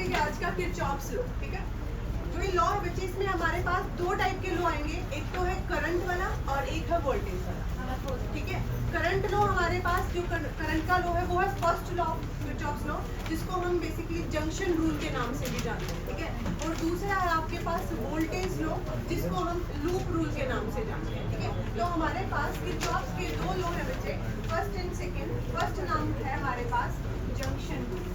Topic है आज का किरचॉफ्स लॉ, ठीक है। जो ये लॉ है बच्चे, इसमें हमारे पास दो टाइप के लॉ आएंगे, एक तो है करंट वाला और एक है वोल्टेज वाला, ठीक है। करंट लॉ हमारे पास जो करंट का लॉ है वो है फर्स्ट लॉ किरचॉफ्स लॉ, जिसको हम बेसिकली जंक्शन रूल के नाम से भी जानते हैं, ठीक है। और दूसरा है आपके पास वोल्टेज लॉ, जिसको हम लूप रूल के नाम से जानते हैं, ठीक है। तो हमारे पास किरचॉफ्स के दो लॉ है बच्चे, फर्स्ट एंड सेकेंड। फर्स्ट नाम है हमारे पास जंक्शन रूल,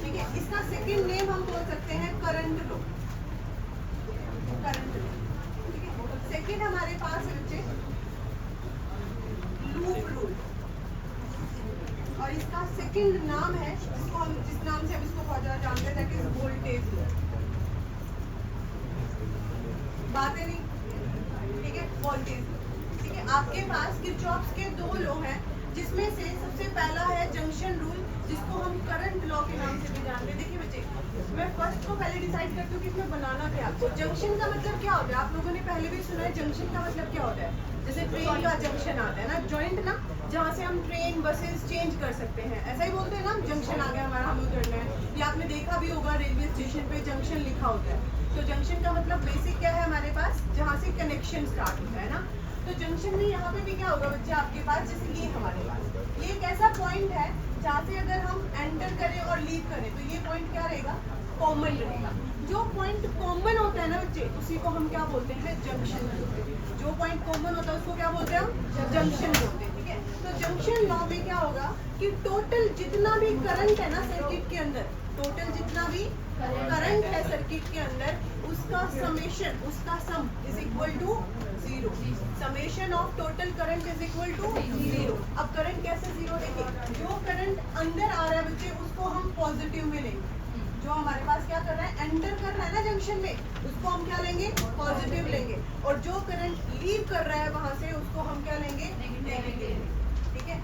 ठीक है। इसका सेकंड नेम हम बोल सकते हैं करंट लॉ, करंट लॉ, ठीक है। सेकंड हमारे पास है बच्चे लूप रूल, और इसका सेकंड नाम है जिसको हम जिस नाम से हम इसको बहुत ज्यादा जानते हैं, दैट इज वोल्टेज लॉ। बात है नहीं, ठीक है। वोल्टेज लॉ, ठीक है। आपके पास किरचॉफ्स के दो लॉ हैं, जिसमें से सबसे पहला है जंक्शन रूल, जिसको हम करंट लॉ के नाम से भी जानते हैं। देखिए बच्चे, मैं फर्स्ट को पहले डिसाइड करती हूँ कि इसमें बनाना क्या है। तो जंक्शन का मतलब क्या होता है, आप लोगों ने पहले भी सुना है जंक्शन का मतलब क्या होता है। जैसे ट्रेन का जंक्शन आता है ना, जॉइंट ना, जहाँ से हम ट्रेन बसेस चेंज कर सकते हैं, ऐसा ही बोलते हैं ना, जंक्शन आ गया हमारा, हमें उतरना है। या आपने देखा भी होगा रेलवे स्टेशन पे जंक्शन लिखा होता है। तो जंक्शन का मतलब बेसिक क्या है हमारे पास, जहाँ से कनेक्शन स्टार्ट होता है ना। तो जंक्शन में यहाँ पे भी क्या होगा बच्चे आपके पास, जैसे ये हमारे पास ये एक ऐसा पॉइंट है जहाँ से अगर हम एंटर करें और लीव करें तो ये पॉइंट क्या रहेगा, कॉमन रहेगा। जो पॉइंट कॉमन होता है ना बच्चे, उसी को हम क्या बोलते हैं, जंक्शन बोलते हैं। जो पॉइंट कॉमन होता है उसको क्या बोलते हैं हम, जंक्शन बोलते हैं, ठीक है। तो जंक्शन लॉ में क्या होगा कि टोटल जितना भी करंट है ना सर्किट के अंदर, टोटल जितना भी करंट है सर्किट के अंदर, उसका समेशन, उसका sum is equal to zero. Summation of total current is equal to zero. अब करंट कैसे जीरो, देखिए जो करंट अंदर आ रहा है बच्चे उसको हम पॉजिटिव में लेंगे, जो हमारे पास क्या कर रहा है, एंटर कर रहा है ना जंक्शन में, उसको हम क्या लेंगे, पॉजिटिव लेंगे। और जो करंट लीव कर रहा है वहां से, उसको हम क्या लेंगे, नेगेटिव, ठीक है।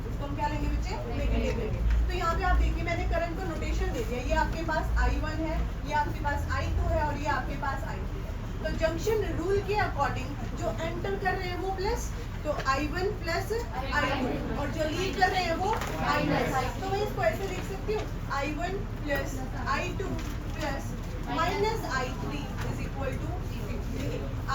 उसको हम क्या लेंगे बच्चे, नेगेटिव लेंगे। तो यहाँ पे आप देखिए मैंने करंट को नोटेशन दे दिया, ये आपके पास I1 है, ये आपके पास I2 है और ये आपके पास I3 है। तो जंक्शन रूल के अकॉर्डिंग जो एंटर कर रहे हैं वो प्लस, तो I1 प्लस I2, और जो लीव कर रहे हैं वो माइनस। तो मैं इसको ऐसे लिख सकती हूँ, I1 plus I2 plus minus I3 is equal to.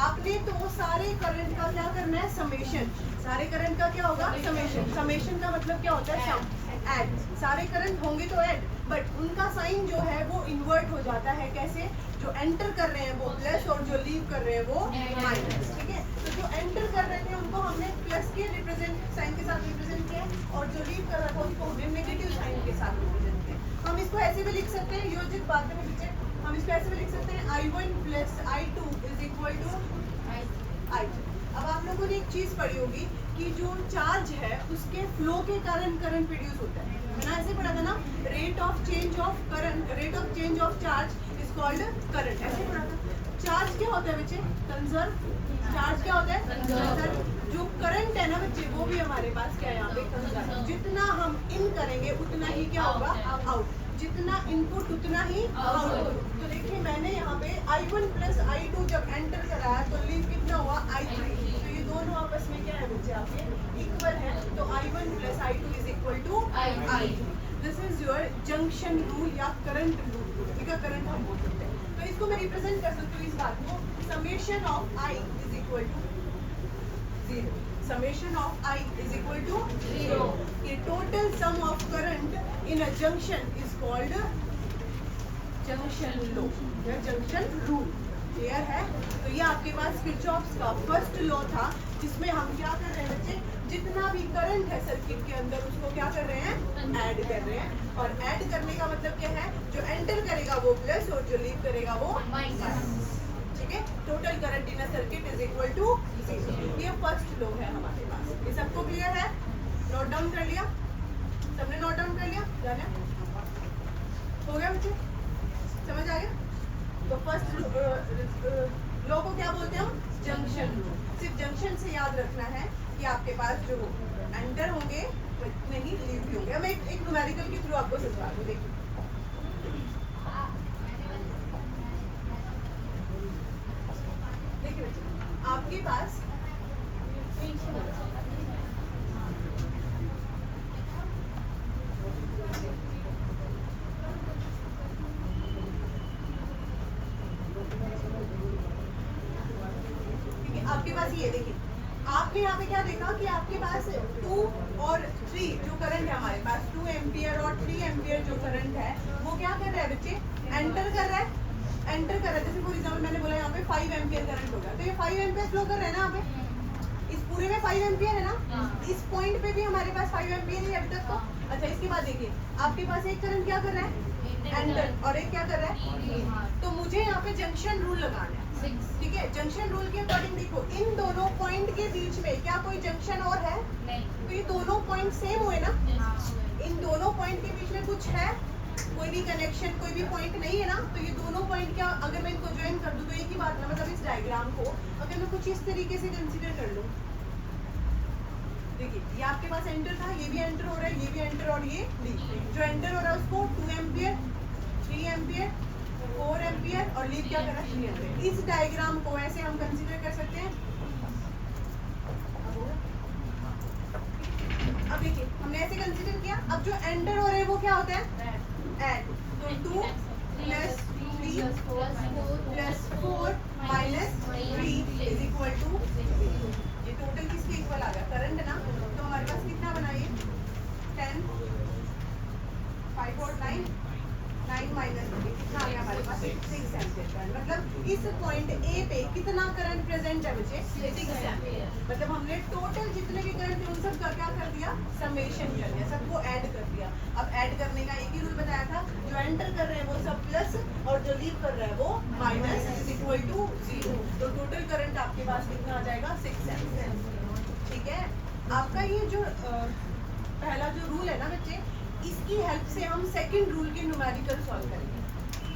आपने तो सारे करंट का क्या करना है, समेशन। सारे करंट का क्या होगा, समेशन। समेशन का मतलब क्या होता है, सम, ऐड। सारे करंट होंगे तो ऐड, बट उनका साइन जो है वो इन्वर्ट हो जाता है। कैसे, जो एंटर कर रहे हैं वो प्लस और जो लीव कर रहे हैं वो माइनस, ठीक है। तो जो एंटर कर रहे थे उनको हमने प्लस के रिप्रेजेंट साइन के साथ रिप्रेजेंट किया, और जो लीव कर रहा था उसको हमने नेगेटिव साइन के साथ रिप्रेजेंट किया। हम इसको ऐसे भी लिख सकते हैं, योजित बात में पीछे हम इसको ऐसे भी लिख सकते हैं, I1 plus I2 is equal to I3। अब आप लोगों ने एक चीज पढ़ी होगी कि जो चार्ज है उसके फ्लो के कारण करंट प्रोड्यूस होता है ना, ऐसे पढ़ा था ना, rate of change of current, rate of change of charge is called current, ऐसे पढ़ा था। चार्ज क्या होता है बच्चे, कंजर्व। चार्ज क्या होता है, कंजर्व। जो करंट है ना बच्चे, वो भी हमारे पास क्या है यहाँ पे, कंजर्व। जितना हम इन करेंगे उतना ही क्या होगा, आउट। जितना इनपुट उतना ही आउटपुट। तो देखिए मैंने यहाँ पे I1 प्लस I2 जब एंटर कराया तो लीव कितना हुआ, I3। तो ये दोनों आपस में क्या है बच्चे, आपके इक्वल है। तो I1 plus I2 is equal to I3। This is your junction rule या करंट रूल, ठीक है, करंट हम बोल सकते हैं। तो इसको मैं रिप्रेजेंट कर सकती हूँ इस बात को, summation of I is equal to zero. Summation of I is equal to 0. The total sum of current in a junction is called junction law या junction rule. क्लियर है। तो ये आपके पास किरचॉफ्स का फर्स्ट लॉ था, जिसमें हम क्या कर रहे हैं बच्चे, जितना भी करंट है सर्किट के अंदर उसको क्या कर रहे हैं, ऐड कर रहे हैं। और ऐड करने का मतलब क्या है, जो एंटर करेगा वो प्लस और जो लीव करेगा वो माइनस, ठीक है। Total current in a circuit is equal to 0। ये फर्स्ट लॉ है हमारे पास। ये सबको क्लियर है, नोट डाउन कर लिया, सबने नोट डाउन कर लिया, जाने हो गया बच्चे, समझ आ गया। तो फर्स्ट लॉ को क्या बोलते हैं हम, जंक्शन लॉ। सिर्फ जंक्शन से याद रखना है कि आपके पास जो एंटर होंगे नहीं लीव भी होंगे। मैं एक न्यूमेरिकल के थ्रू आपको समझा दूं, देखिए आपके पास 2 और 3 जो करंट है हमारे पास 2 एम्पियर और 3 एम्पियर जो करंट है वो क्या कर रहा है बच्चे, एंटर कर रहा है। एंटर कर रहा है, जैसे फॉर एग्जाम्पल मैंने बोला यहाँ पे 5 एम्पियर करंट होगा, तो ये 5 एम्पियर फ्लो कर रहा है ना यहाँ पे, इस पूरे में 5 एम्पियर है ना, इस पॉइंट पे भी हमारे पास 5 एम्पियर है अभी तक तो। अच्छा, इसके बाद देखिए आपके पास एक करंट क्या कर रहा है, एंटर, और एक क्या कर रहा है, तो मुझे यहाँ पे जंक्शन रूल लगाना है, ठीक है। जंक्शन रूल के अकॉर्डिंग देखो इन दोनों पॉइंट के बीच में क्या कोई जंक्शन और है, तो ये दोनों पॉइंट सेम हुए ना, इन दोनों पॉइंट के बीच में कुछ है, कोई भी कनेक्शन, कोई भी पॉइंट नहीं है ना, तो ये दोनों पॉइंट क्या, अगर मैं इनको ज्वाइन कर दूं तो एक ही बात है, मतलब इस डायग्राम को अगर मैं कुछ इस तरीके से कंसीडर कर लूं, देखिए ये आपके पास एंटर था, ये भी एंटर हो रहा है, ये भी एंटर, और ये लीव, जो एंटर हो रहा है उसको 2 एम्पियर 3 एम्पियर 4 एम्पियर और लीव क्या कर रहा है 3 एम्पियर। इस डायग्राम को ऐसे हम कंसीडर कर सकते हैं। अब देखिए हमने ऐसे कंसीडर किया, अब जो एंटर हो रहा है वो क्या होता है, ऐड, तो 2 plus 3 plus 4 minus 3 is equal to, ये टोटल किसके इक्वल आ गया, करंट ना, तो हमारे पास कितना बना ये 10 5 और 9 9 माइनस कितना आ गया हमारे पास 6 एम्पियर करंट। मतलब इस पॉइंट ए पे कितना करंट प्रेजेंट है बच्चे, 6 एम्पियर। मतलब हमने टोटल जितने भी करंट थे उन सब का क्या कर दिया, समेशन कर दिया, सबको ऐड कर दिया। अब ऐड करने का एक ही रूल बताया था, जो एंटर कर रहे हैं वो सब प्लस और जो लीव कर रहा है वो माइनस इज इक्वल टू 0। तो टोटल करंट आपके पास कितना आ जाएगा 6 एम्पियर, ठीक है। आपका ये जो पहला जो रूल है ना बच्चे, इसकी हेल्प से हम सेकंड रूल के न्यूमेरिकल सॉल्व करेंगे।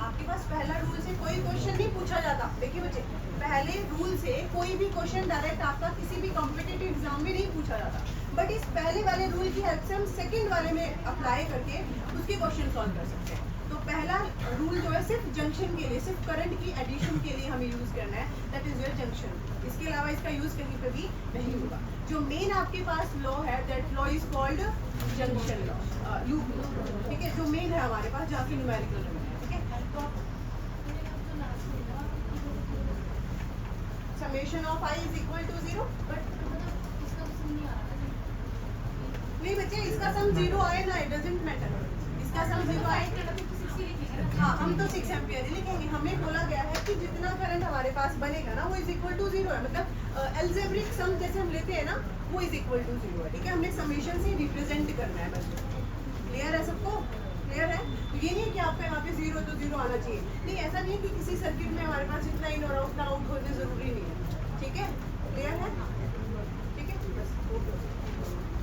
आपके पास पहला रूल से कोई क्वेश्चन नहीं पूछा जाता, देखिए बच्चे पहले रूल से कोई भी क्वेश्चन डायरेक्ट आपका किसी भी कॉम्पिटिटिव एग्जाम में नहीं पूछा जाता, बट इस पहले वाले रूल की हेल्प से हम सेकंड वाले में अप्लाई करके उसके क्वेश्चन सॉल्व कर सकते हैं। तो पहला रूल जो है सिर्फ जंक्शन के लिए, सिर्फ करंट की एडिशन के लिए हमें यूज करना है, दैट इज योर जंक्शन। इसके अलावा इसका यूज कहीं पे भी नहीं होगा। जो मेन आपके पास लॉ है, that law is called junction law, loop law, ठीक है, जो मेन है हमारे पास जहाँ से न्यूमेरिकल है, ठीक है। तो summation of i is equal to 0, but नहीं बच्चे इसका सम 0 आए ना, इट डजंट मैटर, इसका सम 0 आए, हाँ हम तो 6 एम्पियर ही लिखेंगे। हमें बोला गया है कि जितना करंट हमारे पास बनेगा ना वो इज इक्वल टू 0 है, मतलब एल्जेब्रिक सम जैसे हम लेते हैं ना वो इज इक्वल टू 0 है, ठीक है। हमने समेशन से रिप्रेजेंट करना है बस, क्लियर है सबको, क्लियर है। तो ये नहीं है कि आपका यहाँ पे 0 तो 0 आना चाहिए, नहीं ऐसा नहीं है कि किसी सर्किट में हमारे पास जितना इन और उतना आउट होने जरूरी नहीं है, ठीक है।